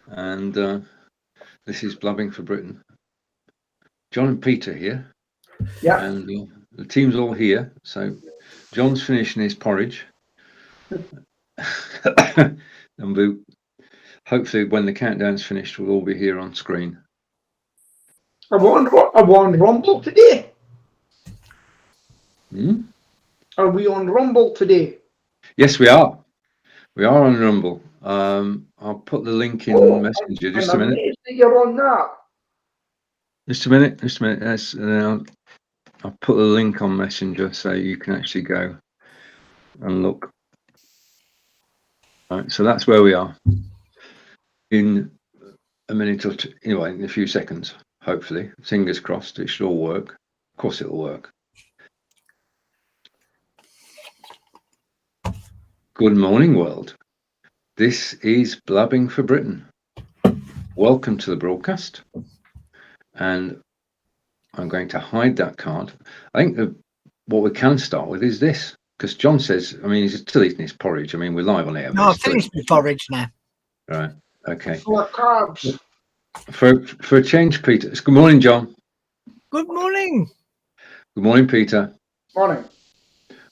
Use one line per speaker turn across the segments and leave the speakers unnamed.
and this is Blabbing for Britain. John and Peter here,
Yeah.
and the team's all here. So John's finishing his porridge, and hopefully when the countdown's finished, we'll all be here on screen.
I won Rumble today. Are we on Rumble today?
Yes, we are. We are on Rumble. I'll put the link in Messenger. Just a minute.
You're on that.
Just a minute. Yes, I'll put the link on Messenger so you can actually go and look. Right, so that's where we are. In a minute or two, anyway, in a few seconds, hopefully. Fingers crossed, it should all work. Of course it'll work. Good morning, world. This is Blabbing for Britain. Welcome to the broadcast. And I'm going to hide that card. I think what we can start with is this, because John says, I mean, he's still eating his porridge. I mean, we're live on air.
No, I've finished my porridge now.
Right. Okay.
For carbs.
For a change, Peter. Good morning, John.
Good morning.
Good morning, Peter.
Morning.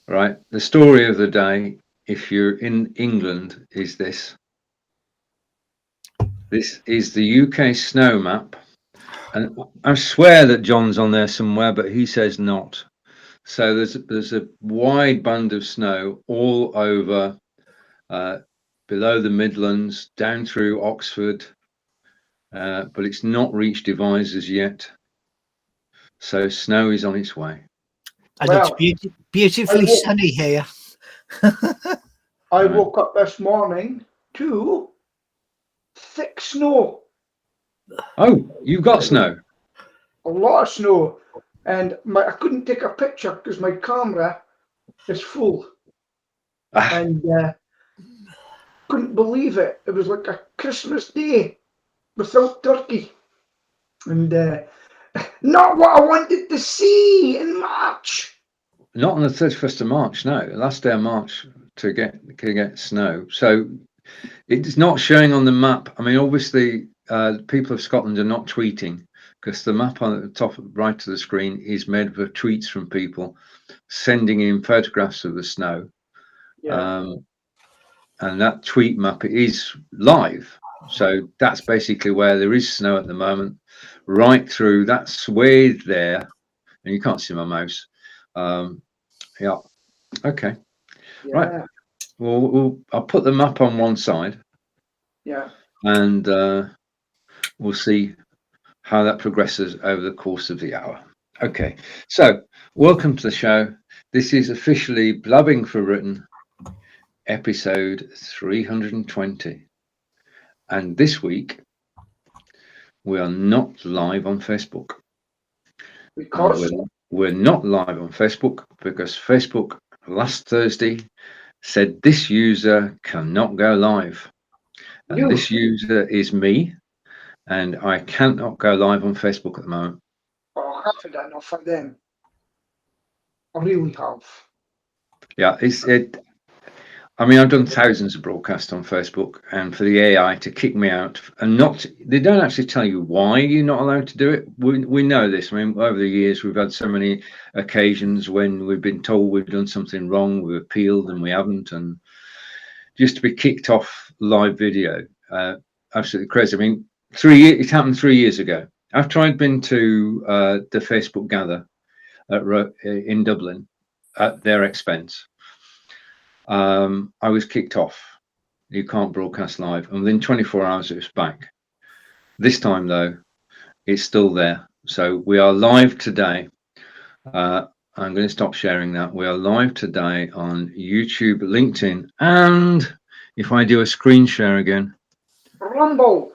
Right. The story of the day, if you're in England, is this. This is the UK snow map. And I swear that John's on there somewhere, but he says not. So there's a wide band of snow all over below the Midlands, down through Oxford, but it's not reached Devizes yet. So snow is on its way.
And it's beautifully sunny here.
I woke up this morning to thick snow.
Oh, you've got snow?
A lot of snow. And I couldn't take a picture because my camera is full. And couldn't believe it. It was like a Christmas day without turkey. And not what I wanted to see in March.
Not on the 31st of March, no. Last day of March to get snow. So it's not showing on the map. I mean, obviously, people of Scotland are not tweeting because the map on the top right of the screen is made up of tweets from people sending in photographs of the snow.
Yeah.
And that tweet map is live. So that's basically where there is snow at the moment, right through that swathe there. And you can't see my mouse. Yeah. Okay. Yeah. Right. Well, I'll put the map on one side.
Yeah.
And we'll see how that progresses over the course of the hour. Okay. So welcome to the show. This is officially Blabbing for Britain, episode 320. And this week, we are not live on Facebook.
Because
we're not live on Facebook because Facebook last Thursday said this user cannot go live. And this user is me, and I cannot go live on Facebook at the moment.
Oh, I have had enough of them. I really have.
Yeah, I mean, I've done thousands of broadcasts on Facebook, and for the AI to kick me out and they don't actually tell you why you're not allowed to do it. We know this. I mean, over the years, we've had so many occasions when we've been told we've done something wrong, we've appealed and we haven't, and just to be kicked off live video, absolutely crazy. I mean, it happened 3 years ago. After I'd been to the Facebook Gather in Dublin at their expense. I was kicked off. You can't broadcast live. And within 24 hours, it was back. This time, though, it's still there. So we are live today. I'm going to stop sharing that. We are live today on YouTube, LinkedIn, and if I do a screen share again.
Rumble.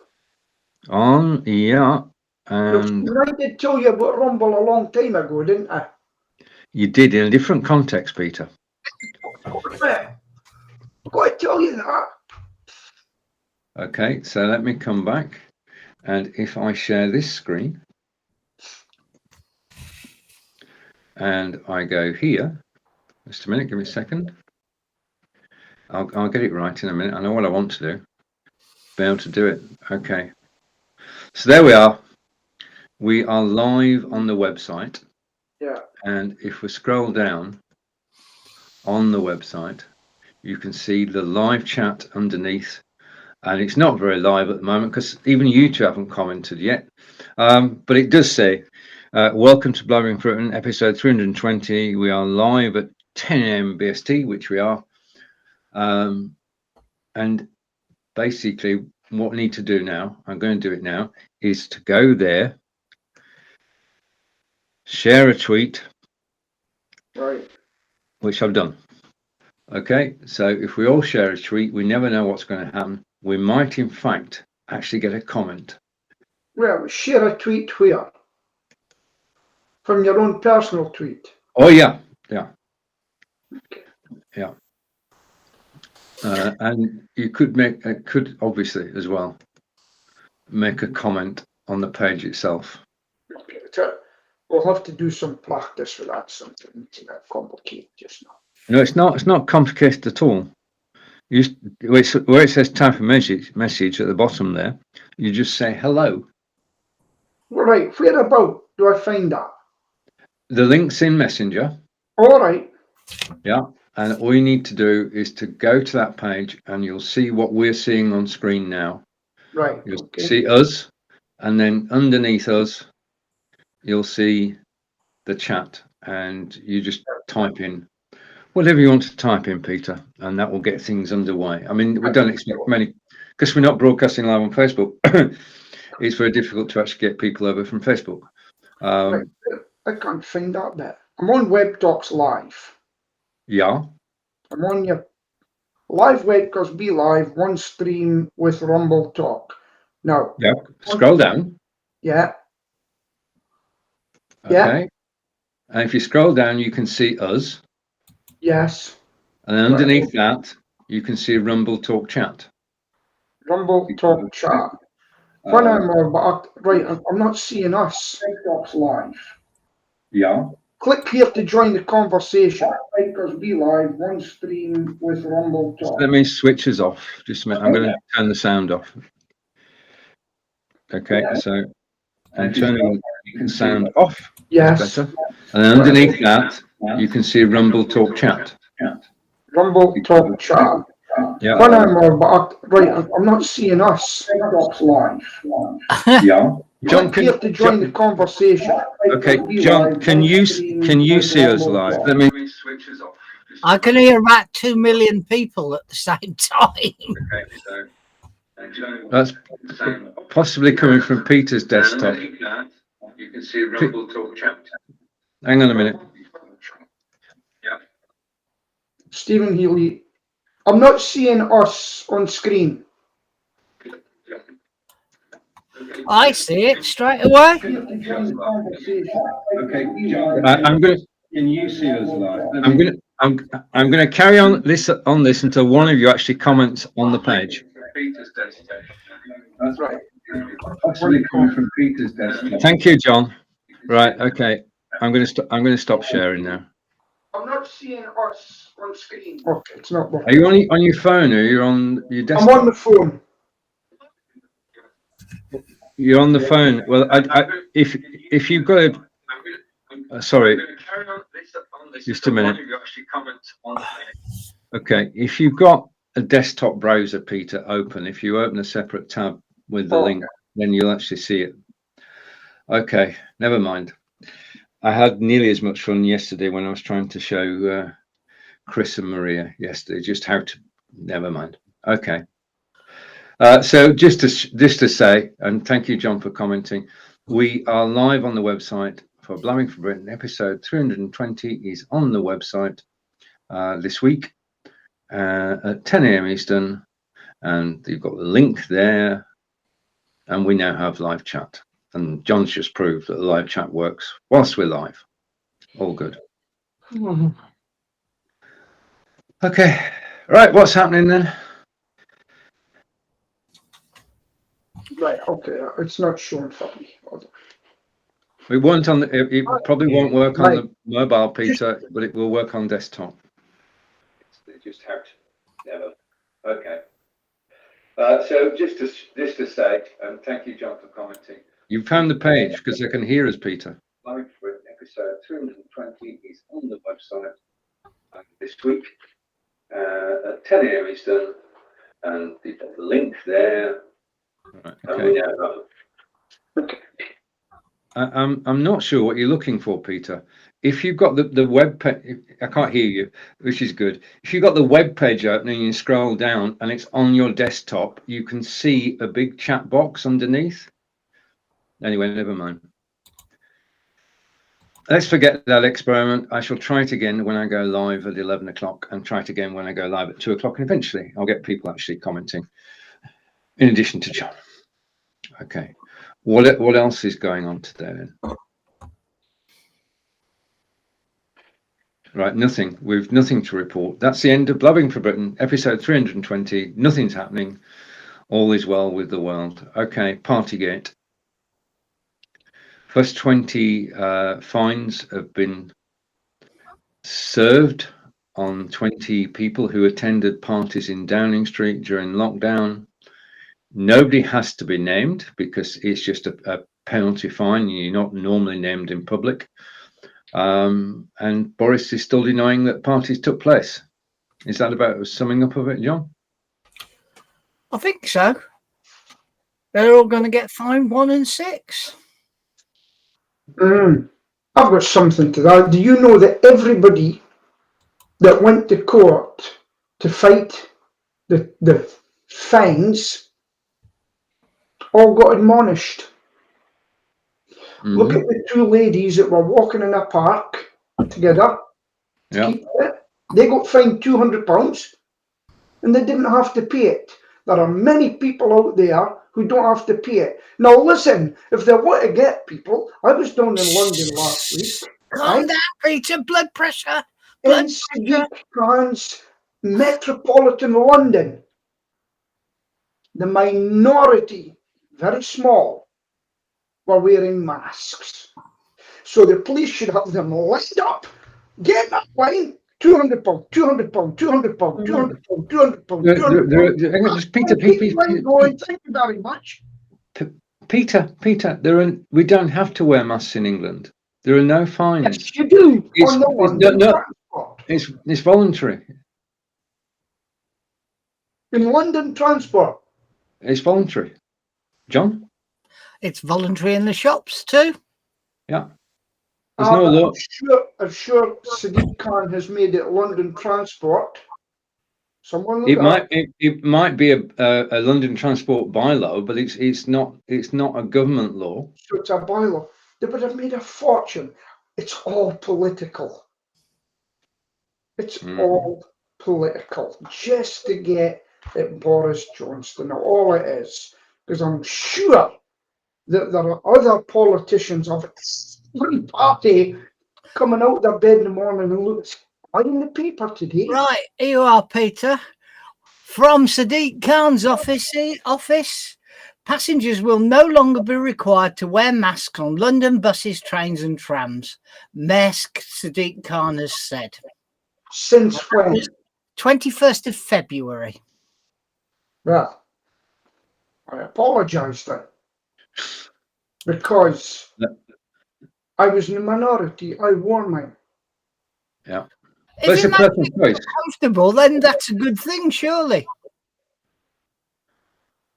Yeah. And
I did tell you about Rumble a long time ago, didn't I?
You did, in a different context, Peter.
I've got to tell you that.
Okay, so let me come back. And if I share this screen and I go here, just a minute, give me a second. I'll get it right in a minute. I know what I want to do. be able to do it. Okay. So there we are. We are live on the website.
Yeah.
And if we scroll down on the website, you can see the live chat underneath. And it's not very live at the moment because even you two haven't commented yet. But it does say, welcome to Blabbing for episode 320. We are live at 10 a.m. BST, which we are. And basically what we need to do now, I'm going to do it now, is to go there, share a tweet,
Right.
which I've done. Okay, so if we all share a tweet, we never know what's going to happen. We might, in fact, actually get a comment.
Well, share a tweet where? From your own personal tweet.
Oh, yeah. Yeah. And you could obviously as well make a comment on the page itself.
Okay. So we'll have to do some practice with that. Something it's not complicated just now.
No, it's not. It's not complicated at all. Where it says type a message at the bottom there, you just say hello.
Right. Where about do I find that?
The link's in Messenger.
All right.
Yeah. And all you need to do is to go to that page and you'll see what we're seeing on screen now.
Right.
You'll see us, and then underneath us, you'll see the chat, and you just type in whatever you want to type in, Peter, and that will get things underway. I mean, we don't expect many, because we're not broadcasting live on Facebook. It's very difficult to actually get people over from Facebook.
Right. I can't find that bit. I'm on Web Talks Live.
Yeah.
I'm on your live webcast, be live, one stream with Rumble Talk. Now.
Yeah. Scroll down.
Yeah.
Okay.
Yeah.
And if you scroll down, you can see us.
Yes.
And then underneath that, you can see Rumble Talk Chat.
Rumble Talk Chat. One more, but I'm not seeing us. Web Talks Live.
Yeah.
Click here to join the conversation. Webcast, be live, one stream with Rumble Talk.
Let me switch us off. Just a minute. I'm going to turn the sound off. Okay, so I'm turning the sound off.
Yes.
Better. And then underneath that, you can see Rumble Talk Chat.
Rumble Talk Chat.
Yeah.
One more, but I'm not seeing us. Webcast Live.
Yeah. John,
Click here to join the conversation.
Okay, John, can you see us live? Let me switch us off.
I can hear about 2 million people at the same time.
Okay, so that's possibly coming from Peter's desktop. You can see Rumble Talk Chat. Hang on a minute. Yeah.
Stephen Healy, I'm not seeing us on screen.
I see it straight away.
Okay, I'm going to. Can you see us live? I'm going to carry on this until one of you actually comments on the page.
That's right.
Possibly coming from Peter's desktop. Thank you, John. Right. Okay. I'm going to stop sharing now.
I'm not seeing us on screen. Okay, it's not working.
Are you on your phone or you're on your desktop?
I'm on the phone.
You're on the phone. Well, if you've got a, sorry, just a minute. Okay, if you've got a desktop browser, Peter, open. If you open a separate tab with the link, then you'll actually see it. Okay, never mind. I had nearly as much fun yesterday when I was trying to show Chris and Maria yesterday just how to. Never mind. Okay. So just to say, and thank you, John, for commenting. We are live on the website for Blabbing for Britain. Episode 320 is on the website this week at 10 a.m. Eastern, and you've got the link there. And we now have live chat. And John's just proved that the live chat works whilst we're live. All good. Okay. Right. What's happening then?
Right, okay, it's not showing for me.
It won't on the, it probably won't work on the mobile, Peter, but it will work on desktop. It just have to. Never. Okay. So just to say, and thank you, John, for commenting. You found the page because I can hear us, Peter. Live for episode 320 is on the website this week at 10 a.m. Eastern, and the link there. Right, okay. I'm not sure what you're looking for, Peter. If you've got the web page, I can't hear you, which is good. If you've got the web page open and you scroll down and it's on your desktop, you can see a big chat box underneath. Anyway, never mind. Let's forget that experiment. I shall try it again when I go live at 11 o'clock and try it again when I go live at 2 o'clock. And eventually I'll get people actually commenting in addition to John. Okay. What else is going on today then? Right, nothing. We've nothing to report. That's the end of Blabbing for Britain, episode 320. Nothing's happening. All is well with the world. Okay, Partygate. First 20 fines have been served on 20 people who attended parties in Downing Street during lockdown. Nobody has to be named because it's just a penalty fine. You're not normally named in public. And Boris is still denying that parties took place. Is that about summing up of it, John?
I think so. They're all going to get fined 1 and 6.
I've got something to that. Do you know that everybody that went to court to fight the fines all got admonished? Look at the 2 ladies that were walking in a park together.
Yeah.
They got fined £200 and they didn't have to pay it. There are many people out there who don't have to pay it. Now listen, if they want to get people, I was down in London last week.
Calm down, Peter. Blood pressure.
In Sadiq Khan's metropolitan London, the minority, very small, were wearing masks. So the police should have them lined up. Get that line. £200, £200, £200, £200, £200,
Just Peter,
thank you very much.
Peter, we don't have to wear masks in England. There are no fines.
Yes, you do.
It's voluntary.
In London transport.
It's voluntary. John?
It's voluntary in the shops too.
Yeah. There's no law.
I'm sure Sadiq Khan has made it London transport. Someone
it might be a London transport bylaw, but it's not a government law.
So it's a bylaw. They would have made a fortune. It's all political. It's all political. Just to get at Boris Johnson. All it is. Because I'm sure that there are other politicians of every party coming out their bed in the morning and look in the paper today.
Right, here you are, Peter. From Sadiq Khan's office, passengers will no longer be required to wear masks on London buses, trains and trams. Maersk Sadiq Khan has said.
Since when?
21st of February.
Well, I apologise then. Because I was in the minority. I wore mine.
Yeah.
If it makes you comfortable, then that's a good thing, surely.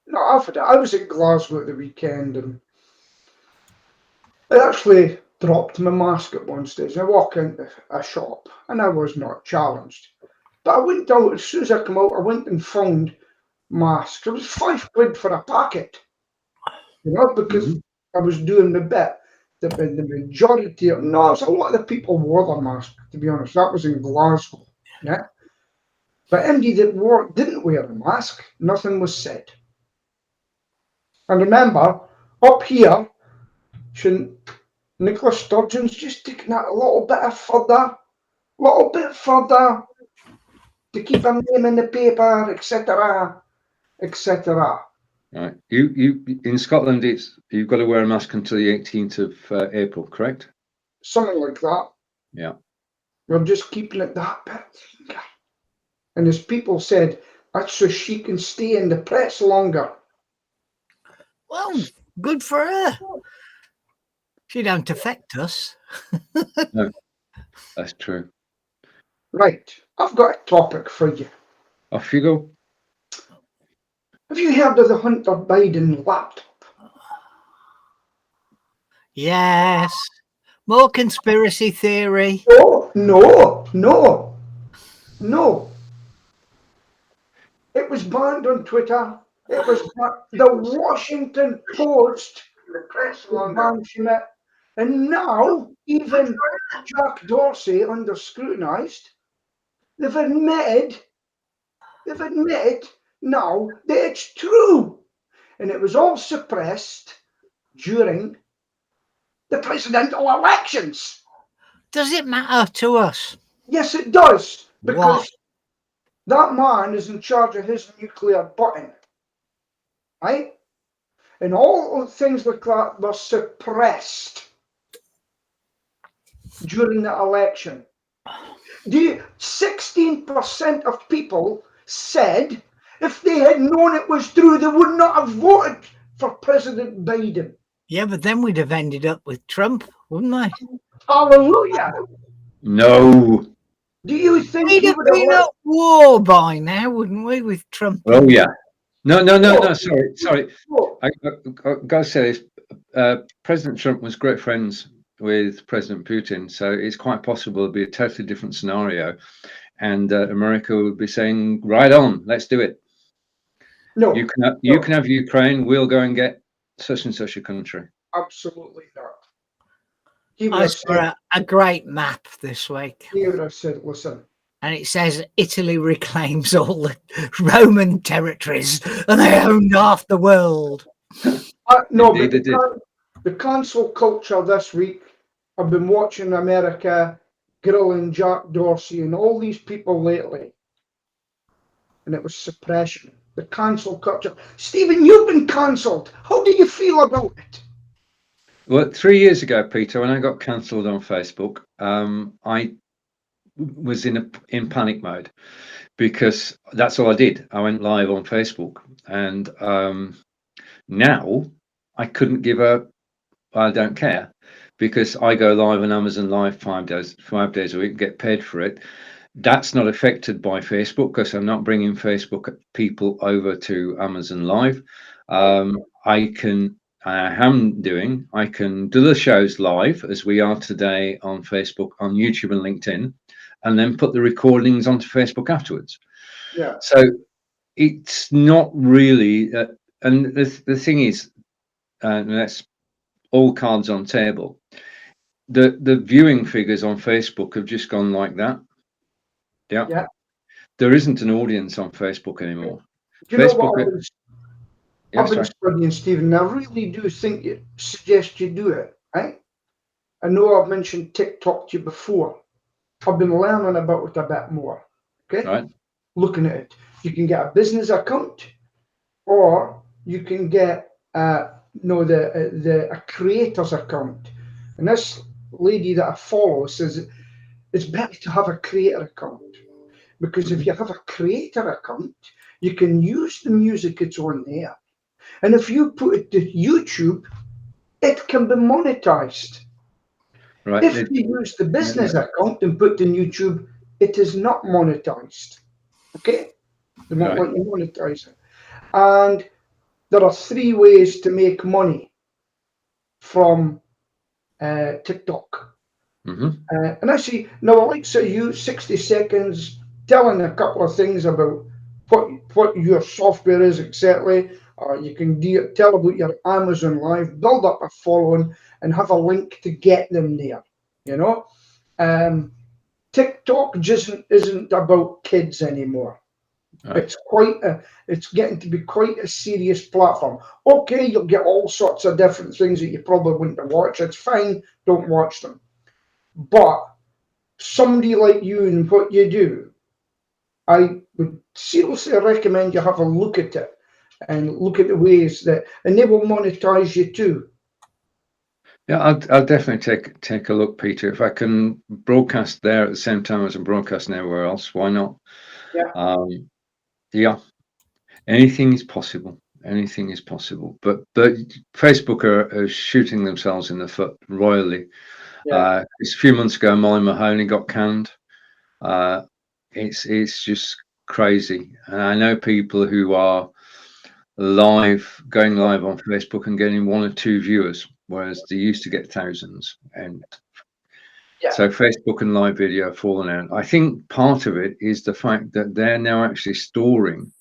No, I was at Glasgow at the weekend and I actually dropped my mask at one stage. I walked into a shop and I was not challenged. But I went out, as soon as I come out, I went and found masks. It was £5 for a packet. You know, because I was doing the bit. The majority of, no, it was a lot of the people wore their mask, to be honest. That was in Glasgow. Yeah. But anybody that didn't wear a mask, nothing was said. And remember, up here, Nicola Sturgeon's just taking that a little bit further to keep her name in the paper, etc., etc.
Right. You in Scotland, you've got to wear a mask until the 18th of April, correct?
Something like that.
Yeah.
We're just keeping it that bit. And as people said, That's so she can stay in the press longer.
Well, good for her. She don't affect us.
No, that's true.
Right, I've got a topic for you.
Off you go.
Have you heard of the Hunter Biden laptop?
Yes. More conspiracy theory.
Oh, no. It was banned on Twitter. It was the Washington Post mentioned it. And now, even Jack Dorsey, under scrutinised, they've admitted now that it's true. And it was all suppressed during the presidential elections.
Does it matter to us?
Yes, it does.
Why?
Because that man is in charge of his nuclear button. Right? And all things like that were suppressed during the election. 16% of people said if they had known it was true, they would not have voted for President Biden.
Yeah, but then we'd have ended up with Trump, wouldn't we?
Hallelujah.
No.
Do you think
We'd
he
have
would have
been at war by now, wouldn't we, with Trump?
Oh, yeah. No. Sorry. I got to say this. President Trump was great friends with President Putin, so it's quite possible it'd be a totally different scenario, and America would be saying, "Right on, let's do it.
No,
you can have Ukraine. We'll go and get such and such a country."
absolutely not. He would
I
have
saw
said,
a great map this week,
listen,
and it says Italy reclaims all the Roman territories, and they owned half the world.
no,
Indeed
but the cancel culture this week, I've been watching America grilling Jack Dorsey and all these people lately, and it was suppression. The cancel culture. Stephen, you've been cancelled. How do you feel about it?
Well, 3 years ago, Peter, when I got cancelled on Facebook, I was in panic mode, because that's all I did. I went live on Facebook, and now I couldn't give up. I don't care, because I go live on Amazon Live 5 days a week, get paid for it. That's not affected by Facebook, because I'm not bringing Facebook people over to Amazon Live. I can do the shows live, as we are today, on Facebook, on YouTube and LinkedIn, and then put the recordings onto Facebook afterwards.
Yeah.
So it's not really, and the thing is, that's all cards on table. The viewing figures on Facebook have just gone like that. Yeah. There isn't an audience on Facebook anymore.
Do you
Facebook,
know what I've been studying, Stephen, and I really do suggest you do it, right? I know I've mentioned TikTok to you before. I've been learning about it a bit more, okay?
Right.
Looking at it. You can get a business account, or you can get a creator's account. And this lady that I follow says it's better to have a creator account, because if you have a creator account, you can use the music that's on there. And if you put it to YouTube, it can be monetized.
Right.
If you use the business account and put it in YouTube, it is not monetized. Okay? They're not letting you monetize it. And there are 3 ways to make money from TikTok. And actually, now I like to use 60 seconds telling a couple of things about what your software is, etc. You can tell about your Amazon Live, build up a following, and have a link to get them there. You know, TikTok just isn't about kids anymore. Right. It's getting to be quite a serious platform. Okay, you'll get all sorts of different things that you probably wouldn't watch. It's fine, don't watch them. But somebody like you and what you do, I would seriously recommend you have a look at it and look at the ways that, and they will monetize you too.
Yeah, I'll definitely take a look, Peter. If I can broadcast there at the same time as I'm broadcasting everywhere else, why not?
Yeah.
Yeah, anything is possible. Anything is possible. But Facebook are shooting themselves in the foot royally.
Yeah.
It's a few months ago, Molly Mahoney got canned. It's just crazy. And I know people who are going live on Facebook and getting 1 or 2 viewers, whereas they used to get thousands. And
Yeah.
so Facebook and live video have fallen out. I think part of it is the fact that they're now actually storing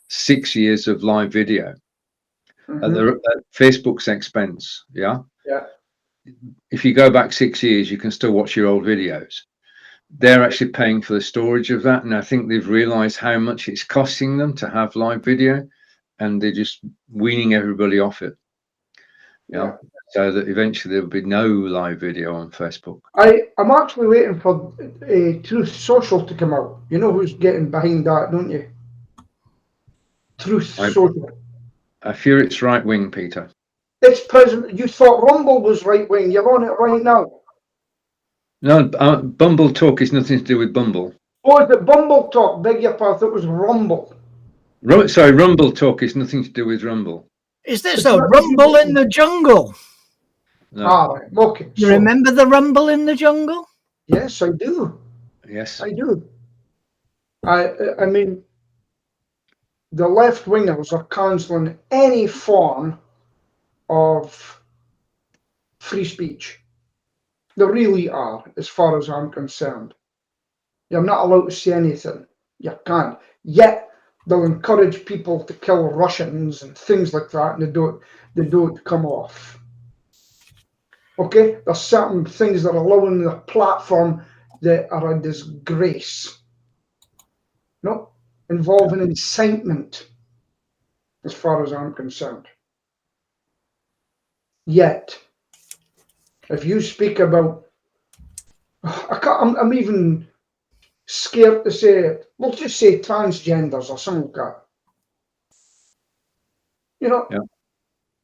6 years of live video at Facebook's expense. Yeah.
Yeah.
If you go back 6 years, you can still watch your old videos. They're actually paying for the storage of that, and I think they've realized how much it's costing them to have live video, and they're just weaning everybody off it. Yeah. So that eventually there'll be no live video on Facebook.
I'm actually waiting for Truth Social to come out. You know who's getting behind that, don't you? Truth Social.
I fear it's right wing, Peter.
It's present. You thought Rumble was right wing. You're on it right now.
No, Bumble Talk is nothing to do with Bumble.
Oh, is it Bumble Talk? Beg your pardon. It was Rumble.
Sorry, Rumble Talk is nothing to do with Rumble.
Is this a rumble in the jungle?
No.
Right. Okay.
You remember the rumble in the jungle?
Yes, I do.
Yes,
I do. I mean, the left wingers are cancelling any form of free speech. They really are, as far as I'm concerned. You're not allowed to say anything. You can't. Yet they'll encourage people to kill Russians and things like that, and they don't come off. Okay, there's certain things that are allowing the platform that are a disgrace. No, involving incitement, as far as I'm concerned. Yet, if you speak about, I'm even scared to say it. We'll just say transgenders or something like that. You know,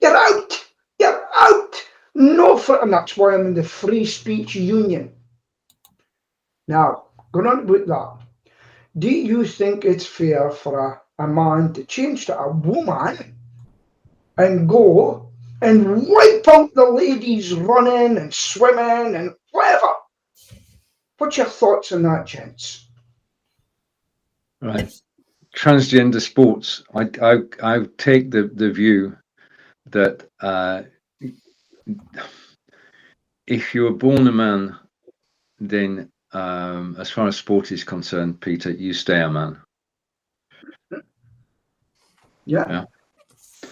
You're out. You're out. No, and that's why I'm in the Free Speech Union. Now, going on with that, do you think it's fair for a man to change to a woman and go and wipe out the ladies running and swimming and whatever? What's your thoughts on that, gents?
right. Transgender sports. I take the view that if you were born a man, then as far as sport is concerned, Peter, you stay a man.
Yeah.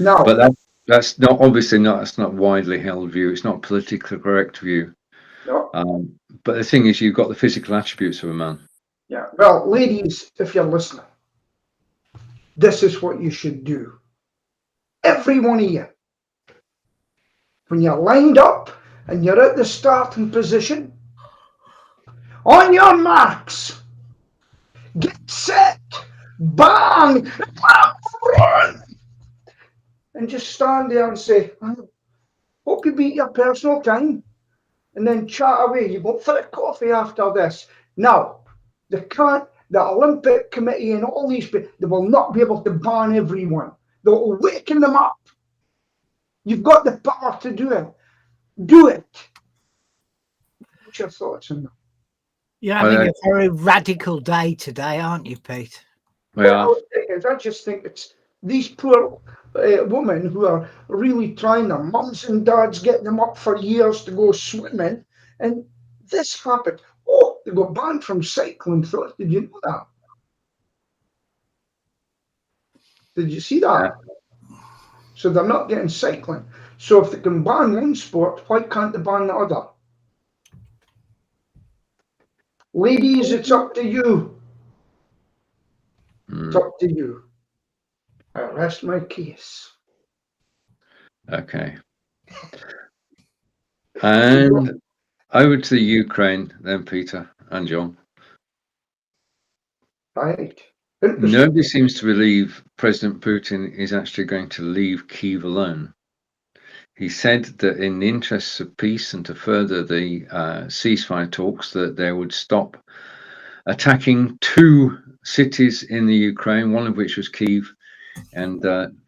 No,
but that's not obviously not. That's not widely held view. It's not politically correct view.
no.
But the thing is, you've got the physical attributes of a man.
Yeah. Well, ladies, if you're listening, this is what you should do. Every one of you. When you're lined up and you're at the starting position, on your marks, get set, bang, run, and just stand there and say, hope you beat your personal time, and then chat away. You go for a coffee after this. Now, the Olympic Committee and all these people, they will not be able to ban everyone. They'll waken them up. You've got the power to do it. Do it. What's your thoughts on that?
You're having a very radical day today, aren't you, Pete?
Yeah.
I just think it's these poor women who are really trying. Their mums and dads get them up for years to go swimming, and this happened. Oh, they got banned from cycling. Did you know that? Did you see that? Yeah. So they're not getting cycling. So if they can ban one sport, why can't they ban the other? Ladies, it's up to you. It's up to you. I rest my case.
Okay. And over to the Ukraine then, Peter and John.
Right.
Nobody seems to believe President Putin is actually going to leave Kyiv alone. He said that in the interests of peace and to further the ceasefire talks, that they would stop attacking 2 cities in the Ukraine, one of which was Kyiv, and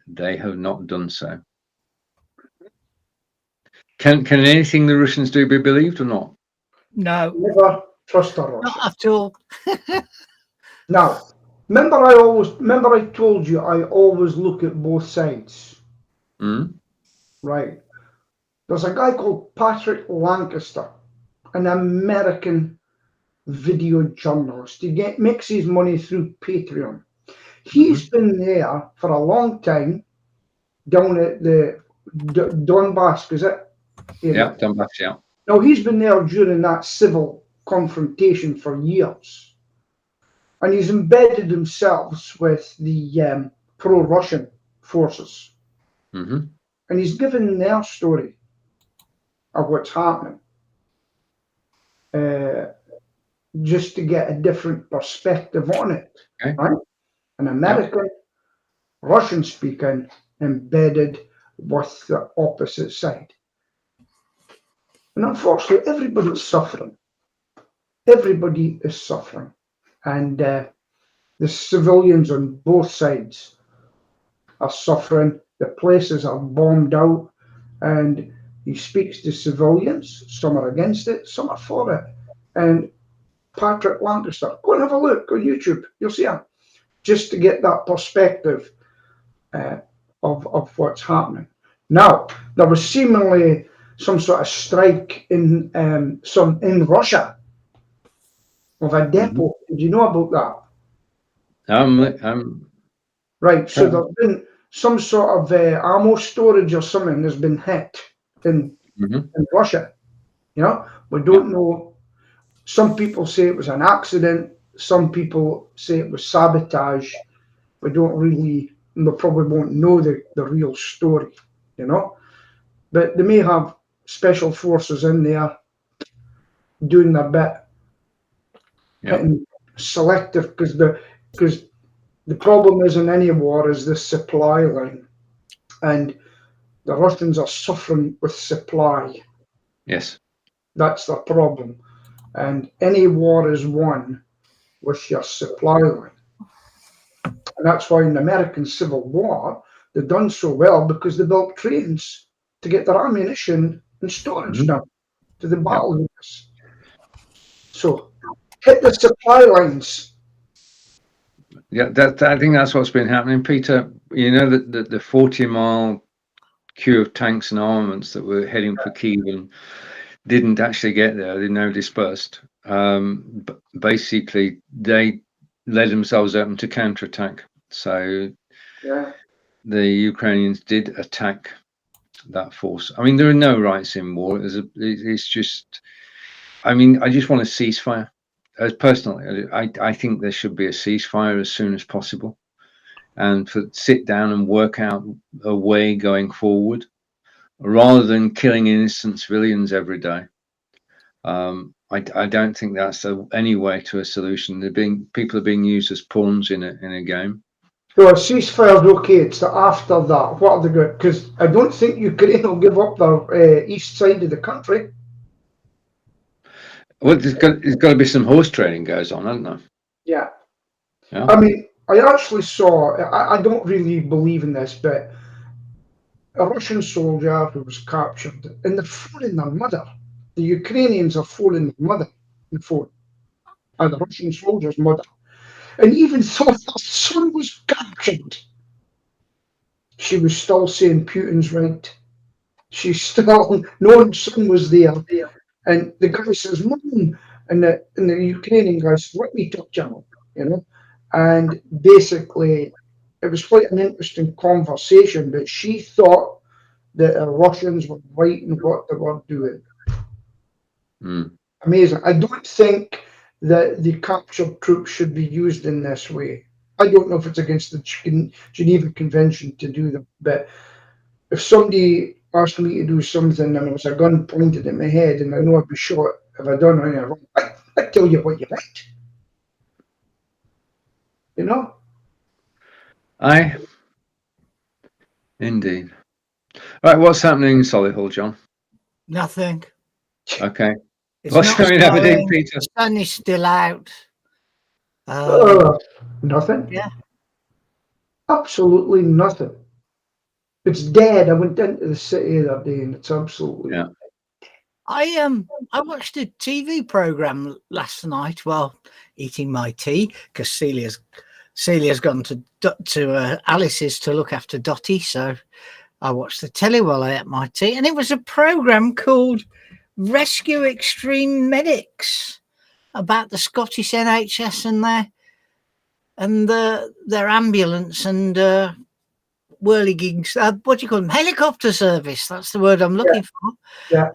they have not done so. Can anything the Russians do be believed or not?
No,
Never trust a Russian.
not at all.
Now, remember I told you I always look at both sides.
Mm?
Right. There's a guy called Patrick Lancaster, an American video journalist. He makes his money through Patreon. He's been there for a long time, down at the Donbass, is it?
Yeah, Donbass, yeah.
Now, he's been there during that civil confrontation for years. And he's embedded himself with the pro-Russian forces.
Mm-hmm.
And he's given their story of what's happening, just to get a different perspective on it.
Okay.
Right? An American, Russian speaking, embedded with the opposite side. And unfortunately, everybody's suffering. Everybody is suffering. And the civilians on both sides are suffering. The places are bombed out. And he speaks to civilians. Some are against it, some are for it. And Patrick Lancaster, go and have a look on YouTube. You'll see him. Just to get that perspective of what's happening. Now, there was seemingly some sort of strike in Russia of a depot. Did you know about
that?
Right. So there's been some sort of ammo storage or something has been hit in Russia. You know, we don't know. Some people say it was an accident. Some people say it was sabotage. We don't really, we probably won't know the real story, you know. But they may have special forces in there doing their bit, hitting selective, because the problem is in any war is the supply line, and the Russians are suffering with supply.
Yes,
that's the problem, and any war is won with your supply line. And that's why in the American Civil War, they've done so well, because they built trains to get their ammunition and storage down to the battle units. So hit the supply lines.
Yeah, I think that's what's been happening, Peter. You know, the 40-mile queue of tanks and armaments that were heading for Kyiv and didn't actually get there. They now dispersed. But basically, they led themselves open to counterattack. So the Ukrainians did attack that force. I mean, there are no rights in war. It's just, I mean, I just want a ceasefire. Personally, I think there should be a ceasefire as soon as possible, and sit down and work out a way going forward, rather than killing innocent civilians every day. I don't think that's any way to a solution. People are being used as pawns in a game.
So a ceasefire is okay. It's after that. What are they going? Because I don't think Ukraine will give up their east side of the country.
Well, there's got to be some horse trading goes on, hasn't there?
Yeah. I mean, I actually saw. I don't really believe in this, but a Russian soldier who was captured, and they're phoning their mother. The Ukrainians are phoning their mother on the phone, and the Russian soldier's mother. And even though her son was captured, she was still saying Putin's right. She's still, no son was there. And the guy says, Mom, and the Ukrainian guy says, let me talk to him, you know. And basically, it was quite an interesting conversation, but she thought that the Russians were right in what they were doing. Amazing. I don't think that the captured troops should be used in this way. I don't know if it's against the Geneva Convention to do them, but if somebody asked me to do something and there was a gun pointed at my head and I know I'd be shot if I done anything wrong, I'd tell you what you want. You know?
Aye. Indeed. Right, what's happening in Solihull, John?
Nothing.
Okay.
It's
What's
not
going on in
snowing.
Peter?
The sun is still out.
Nothing.
Yeah.
Absolutely nothing. It's dead. I went into the city the other day and it's absolutely
Yeah.
I watched a TV program last night while eating my tea because Celia's gone to Alice's to look after Dottie, so I watched the telly while I ate my tea, and it was a program called Rescue Extreme Medics about the Scottish NHS and their ambulance and whirligigs. What do you call them? Helicopter service. That's the word I'm looking for.
yeah.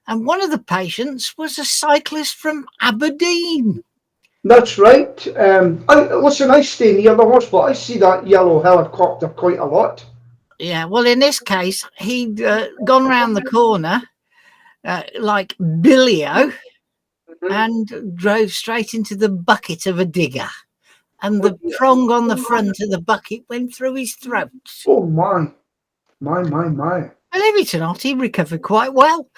And one of the patients was a cyclist from Aberdeen.
That's right. Listen, I stay near the hospital. I see that yellow helicopter quite a lot.
Yeah, well, in this case, he'd gone round the corner like Billio and drove straight into the bucket of a digger. And the prong on the front of the bucket went through his throat.
Oh, my.
Believe it or not, he recovered quite well.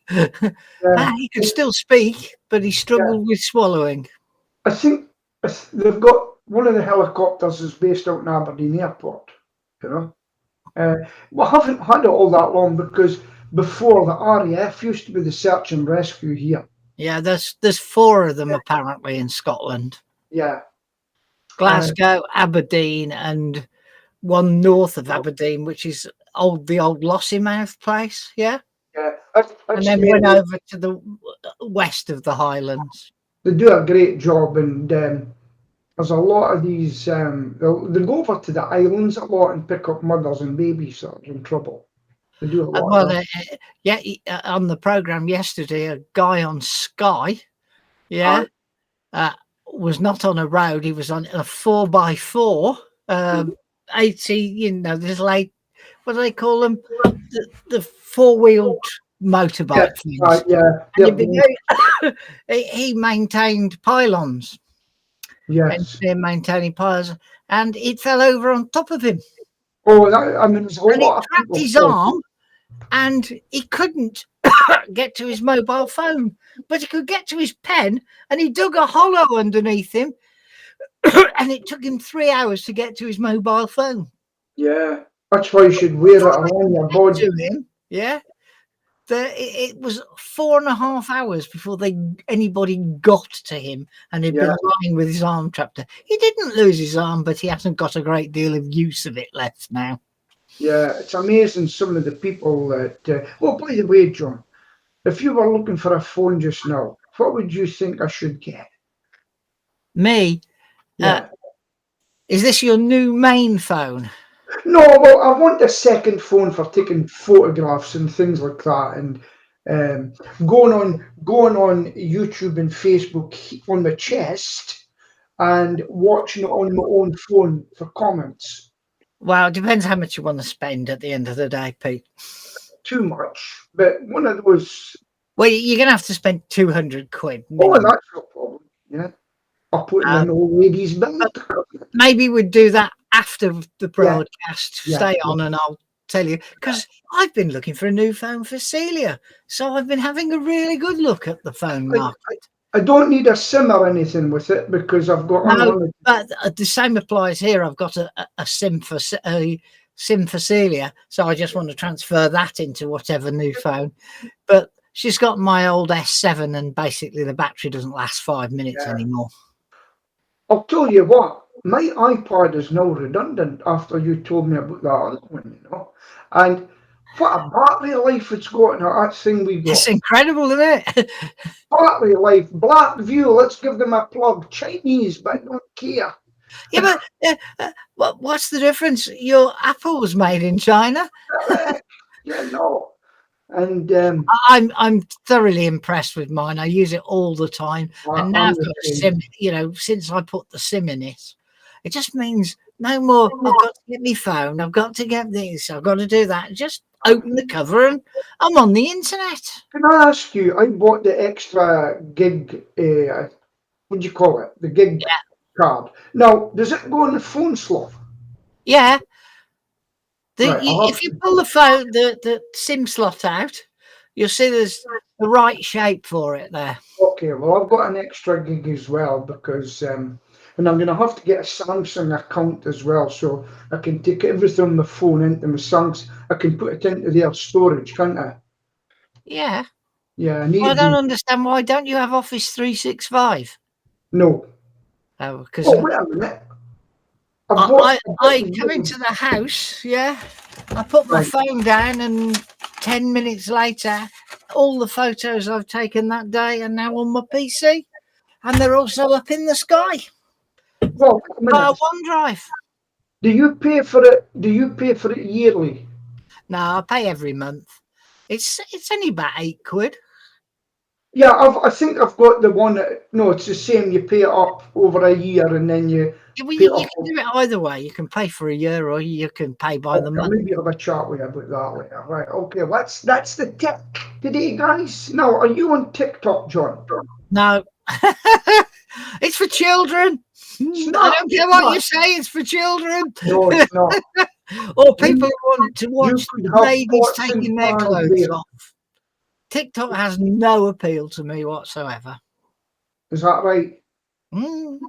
He could still speak, but he struggled with swallowing.
I think they've got one of the helicopters is based out in Aberdeen Airport, you know. We haven't had it all that long because before the RAF used to be the search and rescue here.
Yeah, there's 4 of them apparently in Scotland.
Yeah.
Glasgow, Aberdeen, and one north of Aberdeen, which is the old Lossiemouth place. Yeah.
Yeah.
And then went over to the west of the Highlands.
They do a great job, and there's a lot of these. They go over to the islands a lot and pick up mothers and babies that are in trouble. They do a lot. Of that.
On the program yesterday, a guy on Sky, was not on a road. He was on a 4x4, 80. You know, there's like, what do they call them? The 4-wheeled motorbike things. And he maintained pylons.
Yes.
And maintaining pylons, and it fell over on top of him.
Oh, there's a lot.
It trapped his arm, and he couldn't get to his mobile phone, but he could get to his pen, and he dug a hollow underneath him, and it took him 3 hours to get to his mobile phone.
Yeah, that's why you should wear it around your body.
To him, yeah. It was 4.5 hours before anybody got to him, and he'd been lying with his arm trapped there. He didn't lose his arm, but he hasn't got a great deal of use of it left now.
Yeah, it's amazing some of the people that. Well, by the way, John, if you were looking for a phone just now, what would you think I should get?
Me?
Yeah.
Is this your new main phone?
No, well, I want a second phone for taking photographs and things like that, and going on YouTube and Facebook on my chest and watching it on my own phone for comments.
Well, it depends how much you want to spend at the end of the day, Pete.
Too much, but one of those.
Well, you're going to have to spend 200 quid.
Oh, that's no problem. Yeah, I'll put in an old lady's belt.
Maybe we'd do that after the broadcast. Stay on and I'll tell you, because I've been looking for a new phone for Celia, so I've been having a really good look at the phone market.
I don't need a SIM or anything with it because I've got unlimited.
But the same applies here. I've got a SIM for Celia, so I just want to transfer that into whatever new phone. But she's got my old S7, and basically the battery doesn't last 5 minutes anymore.
I'll tell you what. My iPad is now redundant after you told me about that other one, you know. And what a battery life it's got in that thing we got.
It's incredible, isn't it?
Battery life, Blackview, let's give them a plug. Chinese, but I don't care.
Yeah, but what's the difference? Your Apple was made in China.
Yeah, no. And
I'm thoroughly impressed with mine. I use it all the time. And now I've got a SIM, you know, since I put the SIM in it. It just means no more. I've got to get my phone. I've got to get this. I've got to do that. Just open the cover and I'm on the internet.
Can I ask you? I bought the extra gig. What do you call it? The gig card. Now, does it go in the phone slot?
Yeah. If you pull the phone, the SIM slot out, You'll see there's the right shape for it there.
Okay, well, I've got an extra gig as well because, and I'm going to have to get a Samsung account as well, so I can take everything on my phone into my Samsung. I can put it into their storage, can't I?
Yeah.
Yeah, I need
I
to
don't
do.
understand why don't you have Office 365?
No.
Oh, because
Oh, wait a minute. I've got.
I come into the house, yeah. I put my
Right.
phone down, and 10 minutes later, all the photos I've taken that day are now on my PC, and they're also up in the sky
Well, wait a minute.
OneDrive.
Do you pay for it? Do you pay for it yearly?
No, I pay every month. It's only about £8.
Yeah, I think I've got the one. No, it's the same. You pay it up over a year, and then you
Well,
pay it
you
up.
can do it either way. You can pay for a year, or you can pay by the month.
Maybe have a chat with you about that later. Right. Okay. That's the tech today, guys. Now, are you on TikTok, John?
No, it's for children.
It's
I
not.
don't care what you say. It's for children.
No, it's not.
Or people who want to watch
could have
ladies
pots and
taking their
pans
clothes
there.
off. TikTok has no appeal to me whatsoever.
Is that right?
Mm.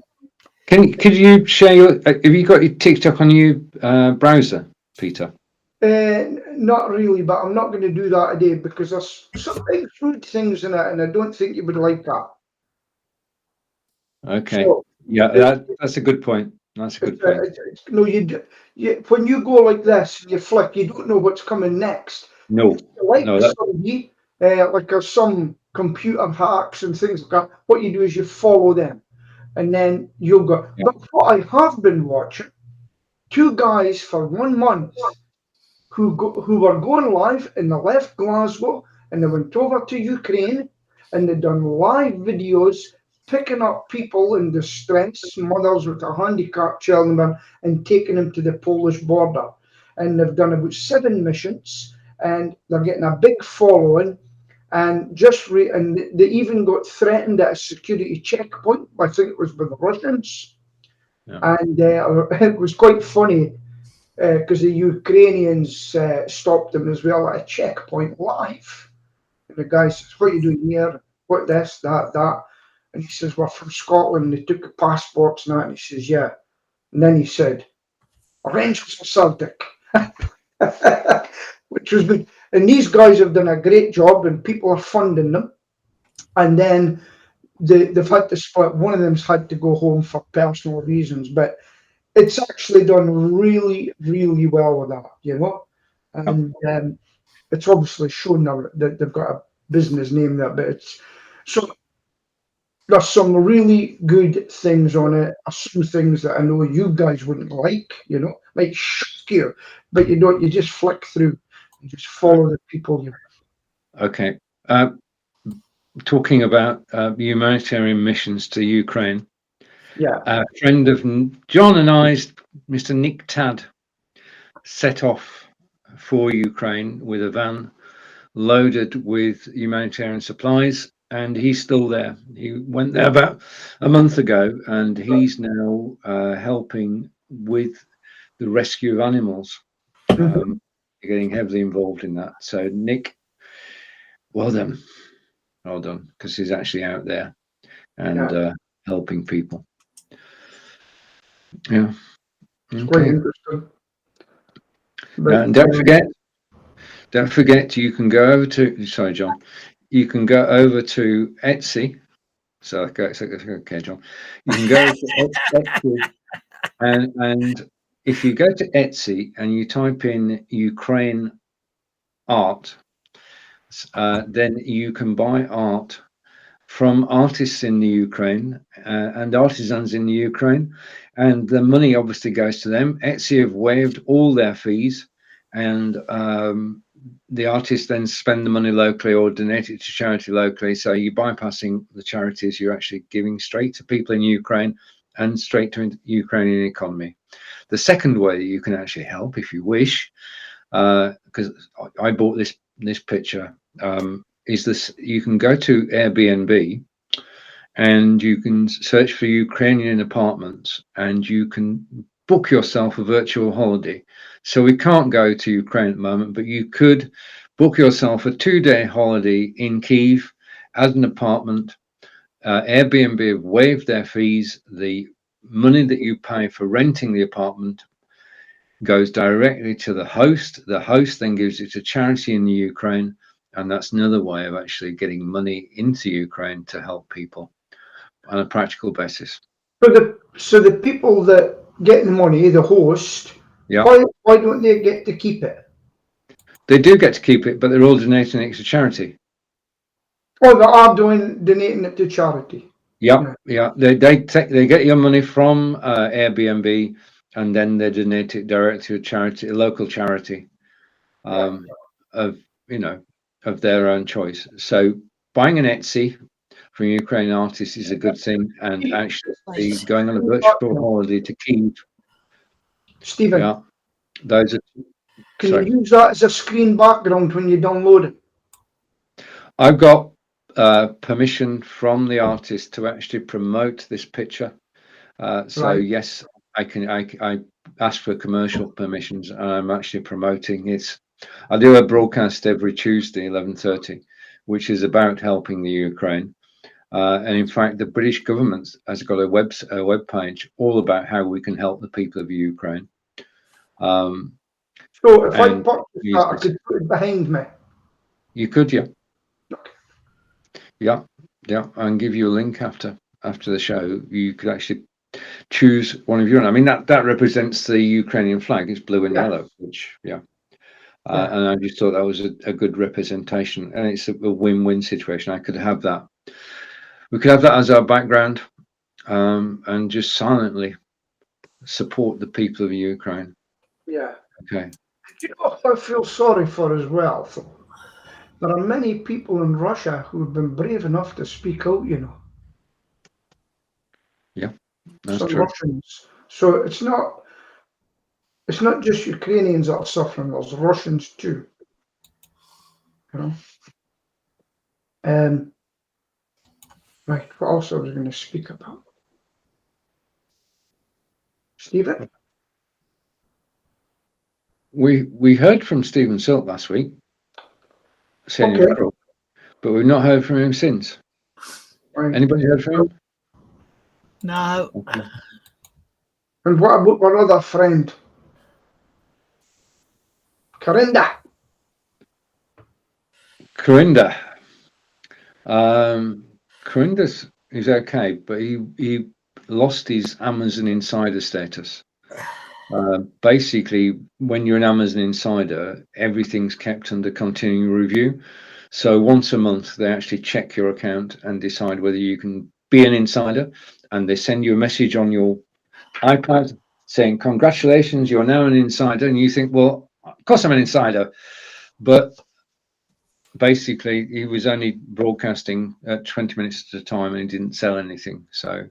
Could you share your? Have you got your TikTok on your browser, Peter?
Not really, but I'm not going to do that today because there's some big food things in it, and I don't think you would like that.
Okay.
So,
Yeah, that's a good point. That's a good point.
No, when you go like this and you flick, you don't know what's coming next.
No,
Like
no, that,
somebody, like there's some computer hacks and things like that. What you do is you follow them, and then you'll go.
Yeah.
But what I have been watching, two guys for 1 month who were going live, and they left Glasgow and they went over to Ukraine, and they done live videos picking up people in distress, mothers with a handicapped children, and taking them to the Polish border. And they've done about 7 missions, and they're getting a big following. And and they even got threatened at a security checkpoint. I think it was by the Russians,
Yeah.
and it was quite funny because the Ukrainians stopped them as well at a checkpoint live. And the guy says, "What are you doing here? What this, that?" And he says, "We're from Scotland." They took the passports and that. And he says, "Yeah." And then he said, "Rangers for Celtic," which was good. And these guys have done a great job, and people are funding them. And then they've had to split. One of them's had to go home for personal reasons, but it's actually done really, really well with that, you know. And it's obviously shown now that they've got a business name there, but it's so there's some really good things on it. Some things that I know you guys wouldn't like, you know, like shock you, but you don't. You just flick through and just follow the people.
Okay. Talking about humanitarian missions to Ukraine,
Yeah.
a friend of John and I's, Mr. Nick Tadd, set off for Ukraine with a van loaded with humanitarian supplies, and he's still there. He went there about a month ago, and he's now helping with the rescue of animals. Getting heavily involved in that. So Nick, well done, because he's actually out there and helping people. Yeah,
It's quite interesting. But,
and don't forget, you can go over to. Sorry, John. You can go over to Etsy. So okay, John. You can go to Etsy, and if you go to Etsy and you type in Ukraine art, then you can buy art from artists in the Ukraine and artisans in the Ukraine, and the money obviously goes to them. Etsy have waived all their fees, and the artists then spend the money locally or donate it to charity locally. So you're bypassing the charities, you're actually giving straight to people in Ukraine and straight to the Ukrainian economy. The second way you can actually help, if you wish, because I bought this picture, is this: you can go to Airbnb and you can search for Ukrainian apartments, and you can book yourself a virtual holiday. So we can't go to Ukraine at the moment, but you could book yourself a 2-day holiday in Kyiv as an apartment. Airbnb have waived their fees. The money that you pay for renting the apartment goes directly to the host. The host then gives it to charity in the Ukraine, and that's another way of actually getting money into Ukraine to help people on a practical basis.
So the people that get the money, the host,
Yeah,
why don't they get to keep it?
they do get to keep it, but they're all donating it to charity.
Oh, they are donating it to charity.
Yeah. They get your money from Airbnb, and then they donate it directly to a charity, a local charity, of of their own choice. So buying an Etsy from Ukrainian artists is a good thing, and actually going on a virtual holiday to Kyiv.
Stephen,
Yeah, those are.
can
Sorry.
you use that as a screen background when you download it?
I've got permission from the artist to actually promote this picture. So
Right.
yes, I can. I asked for commercial permissions, and I'm actually promoting it. I do a broadcast every Tuesday, 11:30, which is about helping the Ukraine. And in fact, the British government has got a web page all about how we can help the people of Ukraine.
So if I purchase that, I could put it behind me.
You could, yeah.
Okay.
Yeah. I can give you a link after the show. You could actually choose one of your own. I mean, that represents the Ukrainian flag. It's blue and yellow, which and I just thought that was a good representation, and it's a win-win situation. I could have that. We could have that as our background, and just silently support the people of Ukraine.
Yeah.
Okay.
You know what I feel sorry for as well? There are many people in Russia who have been brave enough to speak out, you know.
Yeah, that's
Some
true.
Russians. So it's not just Ukrainians that are suffering, there's Russians too. You know? Right, what else I was going to speak about? Stephen?
We heard from Stephen Silk last week, saying
Okay.
but we've not heard from him since.
Right.
Anybody heard from him?
No.
Okay.
And what about our other friend? Corinda.
Corinda's is okay, but he lost his Amazon insider status. Basically, when you're an Amazon insider, everything's kept under continuing review. So once a month, they actually check your account and decide whether you can be an insider, and they send you a message on your iPad saying, "Congratulations, you're now an insider." And you think, "Well, of course I'm an insider," but basically he was only broadcasting at 20 minutes at a time, and he didn't sell anything. So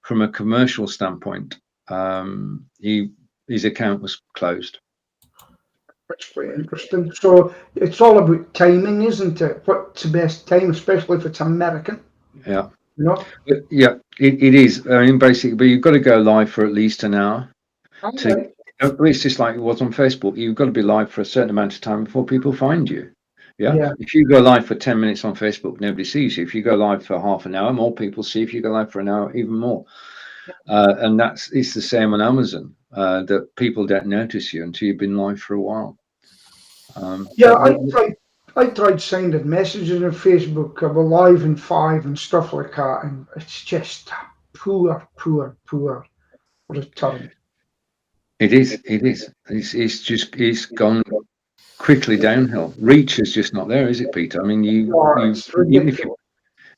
from a commercial standpoint, his account was closed.
That's quite interesting. So it's all about timing, isn't it? What's the best time, especially if it's American?
Yeah.
You know?
Yeah, it is. I mean, basically, but you've got to go live for at least an hour. It's just like it was on Facebook. You've got to be live for a certain amount of time before people find you. Yeah. If you go live for 10 minutes on Facebook, nobody sees you. If you go live for half an hour, more people see. If you go live for an hour, even more. And it's the same on Amazon. That people don't notice you until you've been live for a while.
I tried sending messages on Facebook. I was live in 5 and stuff like that, and it's just poor return.
It is. It's gone quickly downhill. Reach is just not there, is it, Peter? I mean,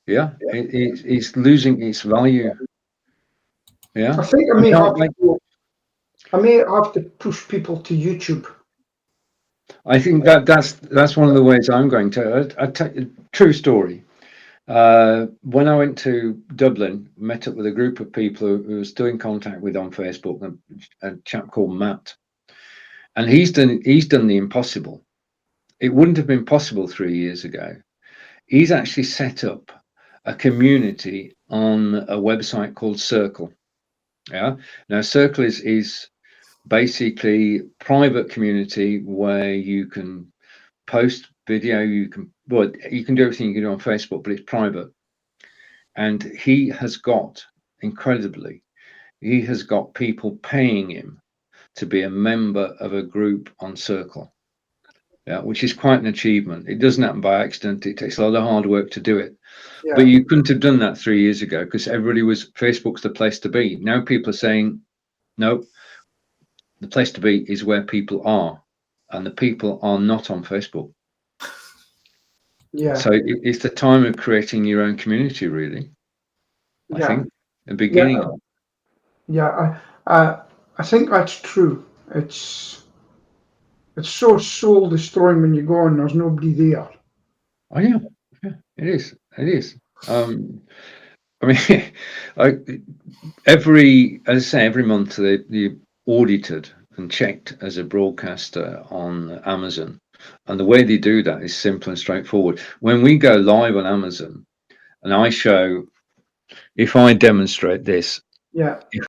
it's losing its value. Yeah,
I think I may have to push people to YouTube.
I think that's one of the ways I'm going to. I tell you a true story. When I went to Dublin, met up with a group of people who was still in contact with on Facebook, a chap called Matt, and he's done the impossible. It wouldn't have been possible 3 years ago. He's actually set up a community on a website called Circle. Yeah. Now, Circle is basically private community where you can post video. You can do everything you can do on Facebook, but it's private. And he has got people paying him to be a member of a group on Circle. Yeah, which is quite an achievement. It doesn't happen by accident. It takes a lot of hard work to do it.
Yeah.
But you couldn't have done that 3 years ago because everybody was Facebook's the place to be. Now people are saying, no, the place to be is where people are, and the people are not on Facebook.
Yeah.
So it's the time of creating your own community, really. I think the beginning of.
Yeah, I think that's true. It's so soul destroying when you go and there's nobody there.
Oh yeah, it is. It is. I mean, every month they audited and checked as a broadcaster on Amazon, and the way they do that is simple and straightforward. When we go live on Amazon, and I show, if I demonstrate this,
Yeah.